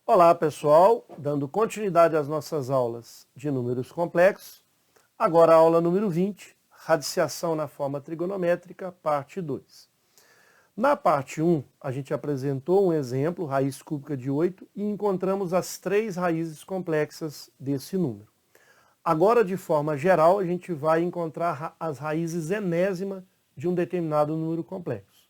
Olá pessoal, dando continuidade às nossas aulas de números complexos, agora a aula número 20, radiciação na forma trigonométrica, parte 2. Na parte 1, a gente apresentou um exemplo, raiz cúbica de 8, e encontramos as três raízes complexas desse número. Agora, de forma geral, a gente vai encontrar as raízes enésima de um determinado número complexo.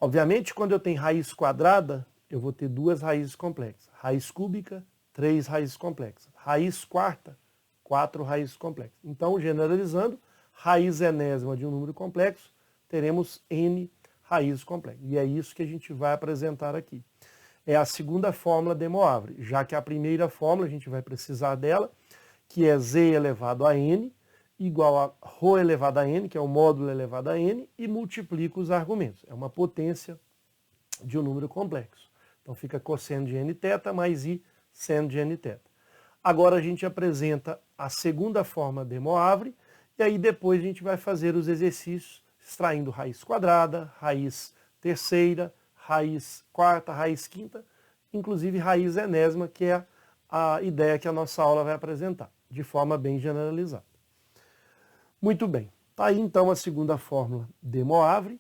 Obviamente, quando eu tenho raiz quadrada, eu vou ter duas raízes complexas. Raiz cúbica, três raízes complexas. Raiz quarta, quatro raízes complexas. Então, generalizando, raiz enésima de um número complexo, teremos n raízes complexas. E é isso que a gente vai apresentar aqui. É a segunda fórmula de De Moivre, já que a primeira fórmula, a gente vai precisar dela, que é z elevado a n, igual a ρ elevado a n, que é o módulo elevado a n, e multiplica os argumentos. É uma potência de um número complexo. Então fica cosseno de nθ mais i seno de nθ. Agora a gente apresenta a segunda forma de De Moivre, e aí depois a gente vai fazer os exercícios extraindo raiz quadrada, raiz terceira, raiz quarta, raiz quinta, inclusive raiz enésima, que é a ideia que a nossa aula vai apresentar, de forma bem generalizada. Muito bem, está aí então a segunda fórmula de De Moivre.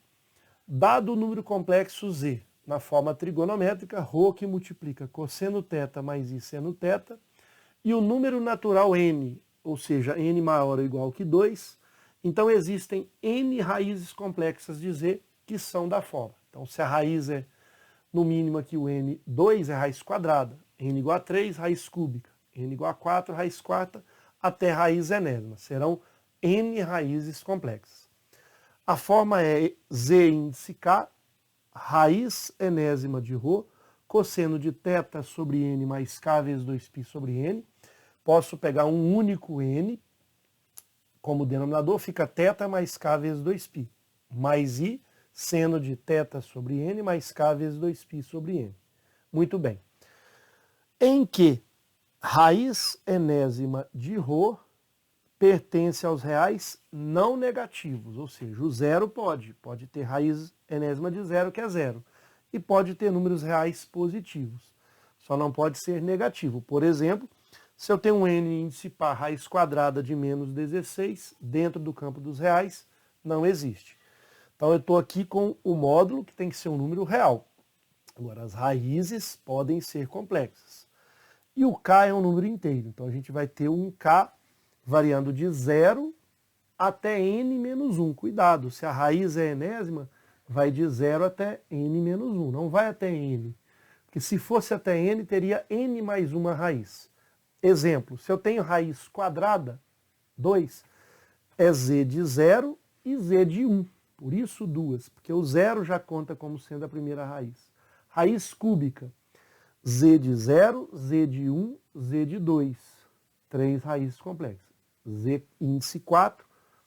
Dado o número complexo z, na forma trigonométrica, ρ que multiplica cosseno θ mais i seno θ, e o número natural n, ou seja, n maior ou igual que 2, então existem n raízes complexas de z que são da forma. Então se a raiz é, no mínimo aqui o n, 2 é raiz quadrada, n igual a 3, raiz cúbica, n igual a 4, raiz quarta, até raiz enésima. Serão n raízes complexas. A forma é z índice k, raiz enésima de ρ, cosseno de θ sobre n mais k vezes 2π sobre n. Posso pegar um único n como denominador, fica θ mais k vezes 2π, mais i seno de θ sobre n mais k vezes 2π sobre n. Muito bem. Em que raiz enésima de ρ pertence aos reais não negativos, ou seja, o zero pode ter raiz enésima de zero, que é zero, e pode ter números reais positivos, só não pode ser negativo. Por exemplo, se eu tenho um n índice par raiz quadrada de menos 16, dentro do campo dos reais, não existe. Então eu estou aqui com o módulo, que tem que ser um número real. Agora, as raízes podem ser complexas. E o k é um número inteiro, então a gente vai ter um k variando de 0 até n menos 1. Cuidado, se a raiz é enésima, vai de 0 até n menos 1, não vai até n. Porque se fosse até n, teria n mais uma raiz. Exemplo, se eu tenho raiz quadrada, 2, é z de 0 e z de 1. Por isso 2, porque o 0 já conta como sendo a primeira raiz. Raiz cúbica, z de 0, z de 1, z de 2. 3 raízes complexas. Z índice 4,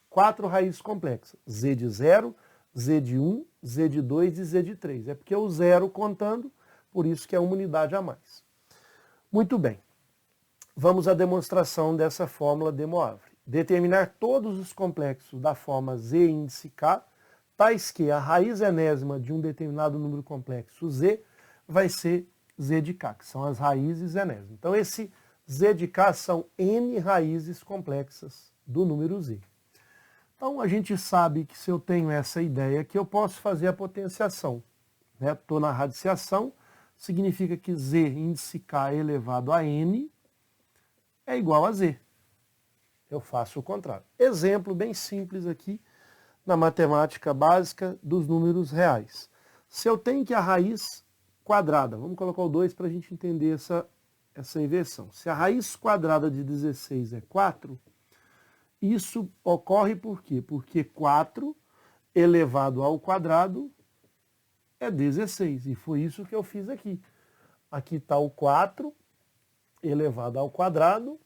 4 raízes complexas. Z de 0, Z de 1, Z de 2 e Z de 3. É porque o 0 contando, por isso que é uma unidade a mais. Muito bem. Vamos à demonstração dessa fórmula de De Moivre. Determinar todos os complexos da forma Z índice K, tais que a raiz enésima de um determinado número complexo Z vai ser Z de K, que são as raízes enésimas. Então esse Z de K são n raízes complexas do número Z. Então a gente sabe que se eu tenho essa ideia que eu posso fazer a potenciação. Estou na radiciação, significa que Z índice K elevado a n é igual a Z. Eu faço o contrário. Exemplo bem simples aqui na matemática básica dos números reais. Se eu tenho que a raiz quadrada, vamos colocar o 2 para a gente entender essa inversão. Se a raiz quadrada de 16 é 4, isso ocorre por quê? Porque 4 elevado ao quadrado é 16. E foi isso que eu fiz aqui. Aqui está o 4 elevado ao quadrado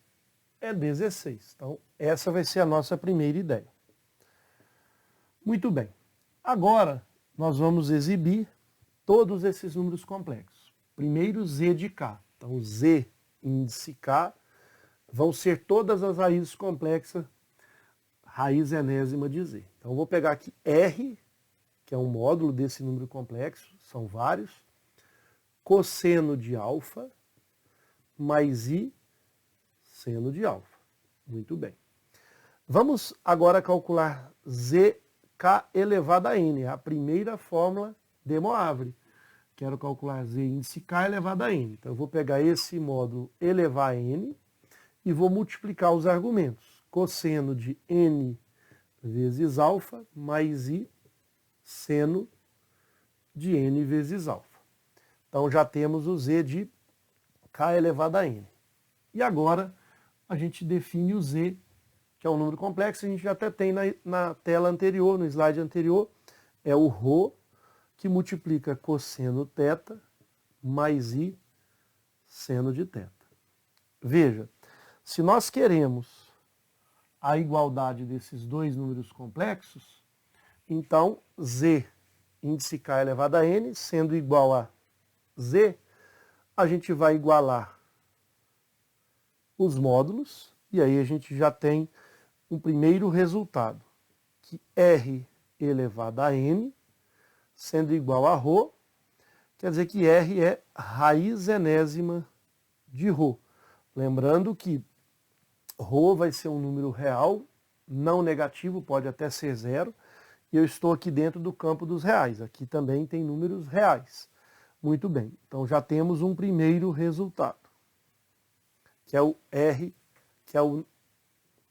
é 16. Então, essa vai ser a nossa primeira ideia. Muito bem. Agora, nós vamos exibir todos esses números complexos. Primeiro, Z de K. Então, Z índice K vão ser todas as raízes complexas, raiz enésima de Z. Então, eu vou pegar aqui R, que é um módulo desse número complexo, são vários, cosseno de alfa, mais I seno de alfa. Muito bem. Vamos agora calcular zk elevado a n, a primeira fórmula de Moivre. Quero calcular z índice k elevado a n. Então eu vou pegar esse módulo elevar a n e vou multiplicar os argumentos. Cosseno de n vezes alfa mais I seno de n vezes alfa. Então já temos o z de k elevado a n. E agora a gente define o z, que é um número complexo, a gente já até tem na tela anterior, no slide anterior, é o ρ, que multiplica cosseno θ mais I seno de θ. Veja, se nós queremos a igualdade desses dois números complexos, então z índice k elevado a n, sendo igual a z, a gente vai igualar os módulos, e aí a gente já tem um primeiro resultado, que r elevado a n, sendo igual a ρ, quer dizer que r é raiz enésima de ρ. Lembrando que ρ vai ser um número real, não negativo, pode até ser zero, e eu estou aqui dentro do campo dos reais. Aqui também tem números reais. Muito bem, então já temos um primeiro resultado, que é o R, que é o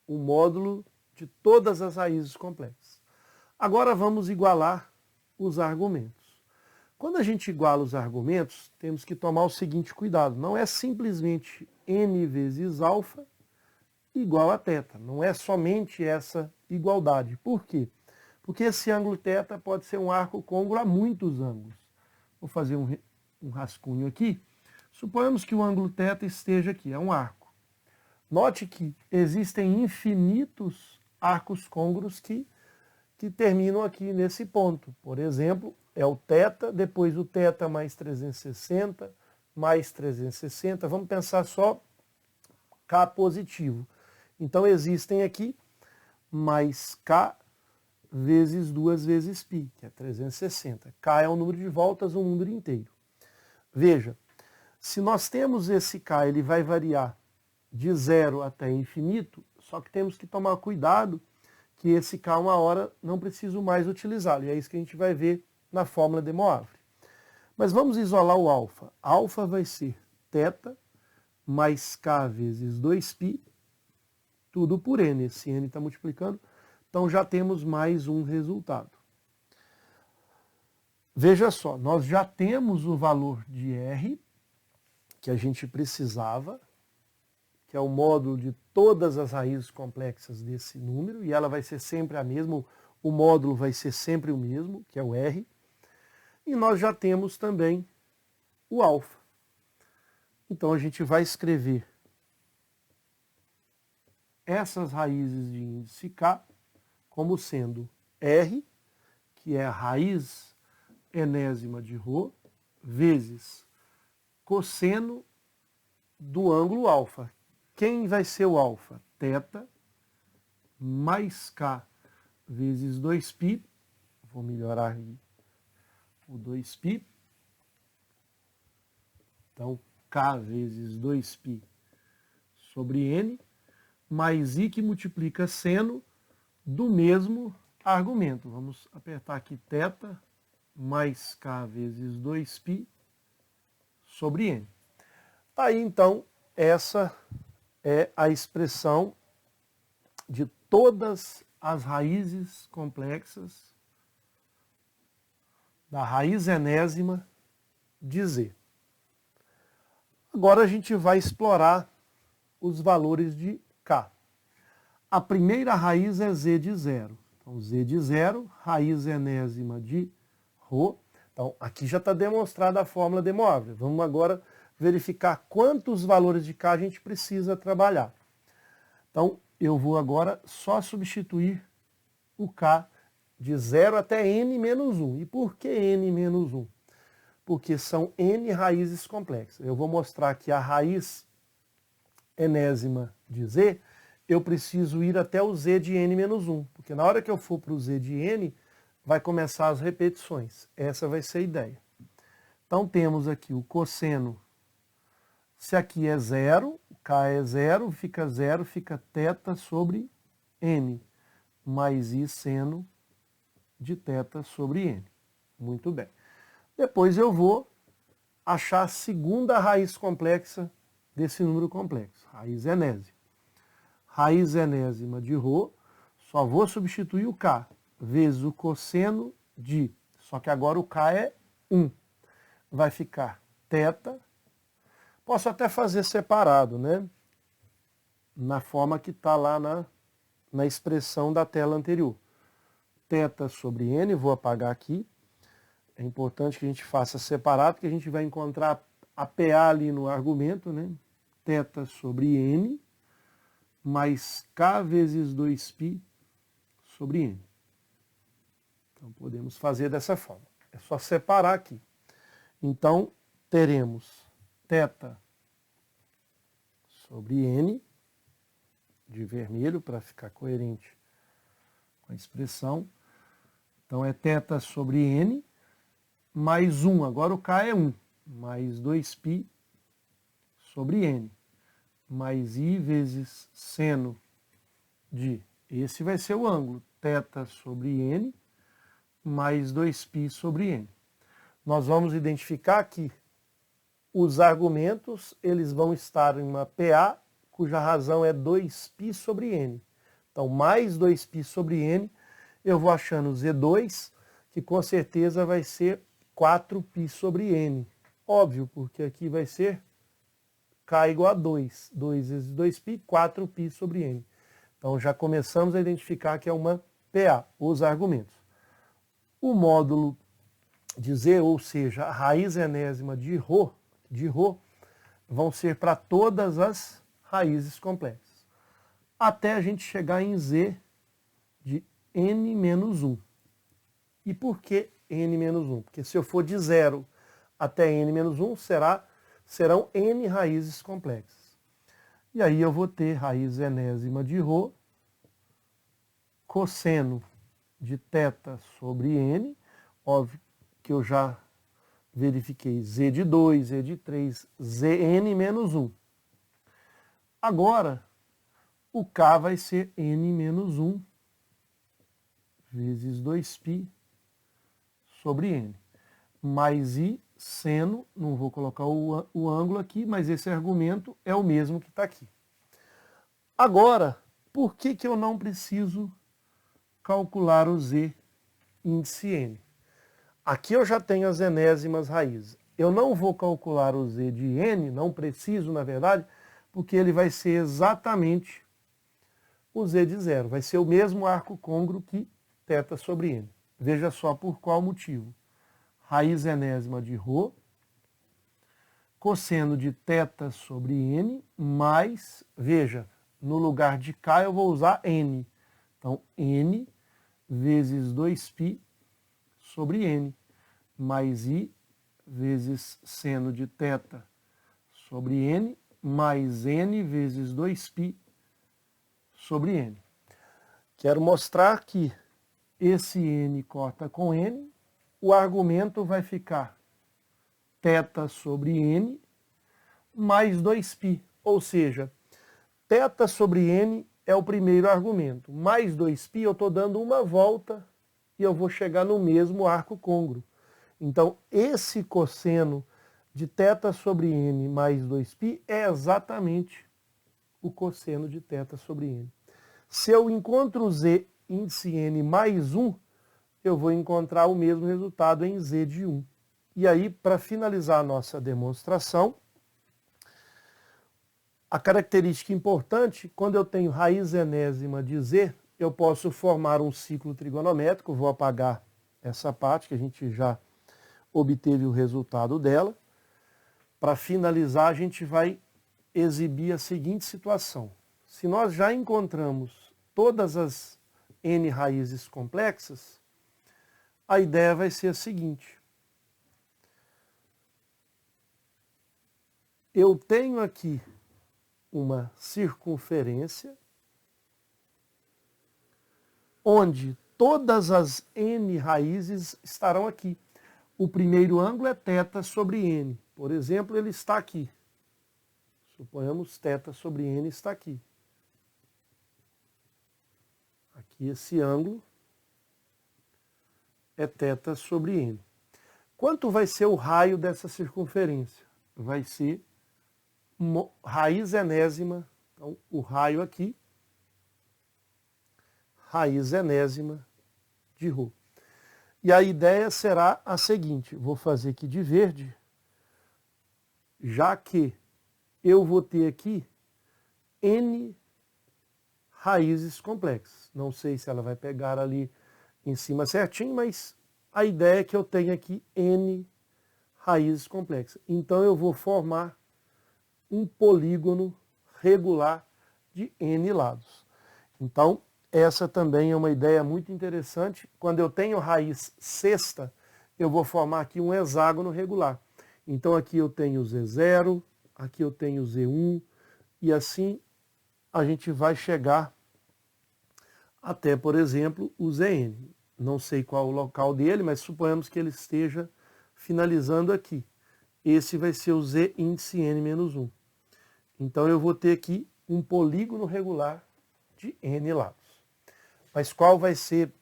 módulo de todas as raízes complexas. Agora vamos igualar os argumentos. Quando a gente iguala os argumentos, temos que tomar o seguinte cuidado. Não é simplesmente n vezes alfa igual a θ. Não é somente essa igualdade. Por quê? Porque esse ângulo θ pode ser um arco côngruo a muitos ângulos. Vou fazer um rascunho aqui. Suponhamos que o ângulo θ esteja aqui, é um arco. Note que existem infinitos arcos côngruos que terminam aqui nesse ponto. Por exemplo, é o θ, depois o θ mais 360, mais 360. Vamos pensar só K positivo. Então existem aqui mais K vezes 2 vezes π, que é 360. K é o número de voltas, um número inteiro. Veja, se nós temos esse K, ele vai variar de 0 até infinito, só que temos que tomar cuidado que esse K, uma hora, não preciso mais utilizá-lo. E é isso que a gente vai ver na fórmula de Moivre. Mas vamos isolar o alfa. Alfa vai ser θ mais K vezes 2π, tudo por n. Esse n está multiplicando. Então já temos mais um resultado. Veja só, nós já temos o valor de R, que a gente precisava, que é o módulo de todas as raízes complexas desse número, e ela vai ser sempre a mesma, o módulo vai ser sempre o mesmo, que é o R. E nós já temos também o alfa. Então a gente vai escrever essas raízes de índice K como sendo R, que é a raiz enésima de ρ, vezes cosseno do ângulo alfa. Quem vai ser o alfa? θ mais K vezes 2π, vou melhorar aqui o 2π, então K vezes 2π sobre N, mais I que multiplica seno do mesmo argumento. Vamos apertar aqui θ mais K vezes 2π sobre N. Aí então, essa é a expressão de todas as raízes complexas da raiz enésima de Z. Agora a gente vai explorar os valores de K. A primeira raiz é Z de 0. Então, Z de 0, raiz enésima de ρ. Então, aqui já está demonstrada a fórmula de Moivre. Vamos agora verificar quantos valores de K a gente precisa trabalhar. Então, eu vou agora só substituir o K de 0 até n menos 1. E por que n menos 1? Porque são n raízes complexas. Eu vou mostrar que a raiz enésima de Z, eu preciso ir até o z de n menos 1. Porque na hora que eu for para o z de n, vai começar as repetições. Essa vai ser a ideia. Então temos aqui o cosseno Se aqui é zero, K é zero, fica θ sobre N, mais I seno de θ sobre N. Muito bem. Depois eu vou achar a segunda raiz complexa desse número complexo, raiz enésima. Raiz enésima de ρ, só vou substituir o K, vezes o cosseno de, só que agora o K é 1. Vai ficar θ. Posso até fazer separado, né? Na forma que está lá na expressão da tela anterior. θ sobre N, vou apagar aqui. É importante que a gente faça separado, porque a gente vai encontrar a PA ali no argumento, né? θ sobre N, mais K vezes 2π sobre N. Então, podemos fazer dessa forma. É só separar aqui. Então, teremos θ sobre N, de vermelho, para ficar coerente com a expressão. Então, é θ sobre N, mais 1. Agora o K é 1. Mais 2π sobre N. Mais I vezes seno de... Esse vai ser o ângulo. θ sobre N, mais 2π sobre N. Nós vamos identificar que os argumentos eles vão estar em uma PA, cuja razão é 2π sobre N. Então, mais 2π sobre N, eu vou achando Z2, que com certeza vai ser 4π sobre N. Óbvio, porque aqui vai ser K igual a 2. 2 vezes 2π, 4π sobre N. Então, já começamos a identificar que é uma PA, os argumentos. O módulo de Z, ou seja, a raiz enésima de ρ, vão ser para todas as raízes complexas, até a gente chegar em Z de N menos 1. E por que N menos 1? Porque se eu for de 0 até N menos 1, serão N raízes complexas. E aí eu vou ter raiz enésima de ρ, cosseno de θ sobre N, óbvio que eu já verifiquei Z de 2, Z de 3, Zn menos 1. Agora, o K vai ser N menos 1 vezes 2π sobre N. Mais I seno, não vou colocar o ângulo aqui, mas esse argumento é o mesmo que está aqui. Agora, por que eu não preciso calcular o Z índice N? Aqui eu já tenho as enésimas raízes. Eu não vou calcular o Z de N, não preciso, na verdade, porque ele vai ser exatamente o Z de 0. Vai ser o mesmo arco côngruo que θ sobre N. Veja só por qual motivo. Raiz enésima de ρ, cosseno de θ sobre N, mais, veja, no lugar de K eu vou usar N. Então, N vezes 2π sobre N, mais I vezes seno de θ sobre N, mais N vezes 2π sobre N. Quero mostrar que esse N corta com N, o argumento vai ficar θ sobre N mais 2π, ou seja, θ sobre N é o primeiro argumento, mais 2π eu estou dando uma volta e eu vou chegar no mesmo arco côngruo. Então, esse cosseno de θ sobre N mais 2π é exatamente o cosseno de θ sobre N. Se eu encontro o Z índice N mais 1, eu vou encontrar o mesmo resultado em Z de 1. E aí, para finalizar a nossa demonstração, a característica importante, quando eu tenho raiz enésima de Z, eu posso formar um ciclo trigonométrico, vou apagar essa parte que a gente já obteve o resultado dela. Para finalizar, a gente vai exibir a seguinte situação. Se nós já encontramos todas as N raízes complexas, a ideia vai ser a seguinte. Eu tenho aqui uma circunferência onde todas as N raízes estarão aqui. O primeiro ângulo é θ sobre N. Por exemplo, ele está aqui. Suponhamos θ sobre n está aqui. Aqui esse ângulo é θ sobre n. Quanto vai ser o raio dessa circunferência? Vai ser raiz enésima, então o raio aqui, raiz enésima de ρ. E a ideia será a seguinte, vou fazer aqui de verde, já que eu vou ter aqui n raízes complexas. Não sei se ela vai pegar ali em cima certinho, mas a ideia é que eu tenha aqui n raízes complexas. Então eu vou formar um polígono regular de n lados. Então, essa também é uma ideia muito interessante. Quando eu tenho raiz sexta, eu vou formar aqui um hexágono regular. Então aqui eu tenho Z0, aqui eu tenho Z1, e assim a gente vai chegar até, por exemplo, o Zn. Não sei qual o local dele, mas suponhamos que ele esteja finalizando aqui. Esse vai ser o Z índice n-1. Então eu vou ter aqui um polígono regular de n lados. Mas qual vai ser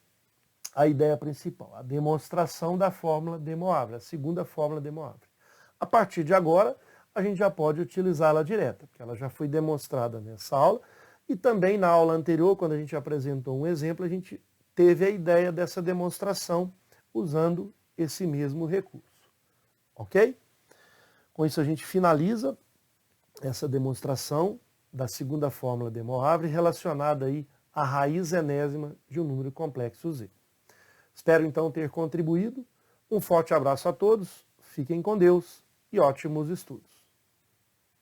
a ideia principal? A demonstração da fórmula de Moivre, a segunda fórmula de Moivre. A partir de agora, a gente já pode utilizá-la direta, porque ela já foi demonstrada nessa aula, e também na aula anterior, quando a gente apresentou um exemplo, a gente teve a ideia dessa demonstração usando esse mesmo recurso. Ok? Com isso a gente finaliza essa demonstração da segunda fórmula de Moivre relacionada aí à raiz enésima de um número complexo Z. Espero então ter contribuído. Um forte abraço a todos, fiquem com Deus e ótimos estudos.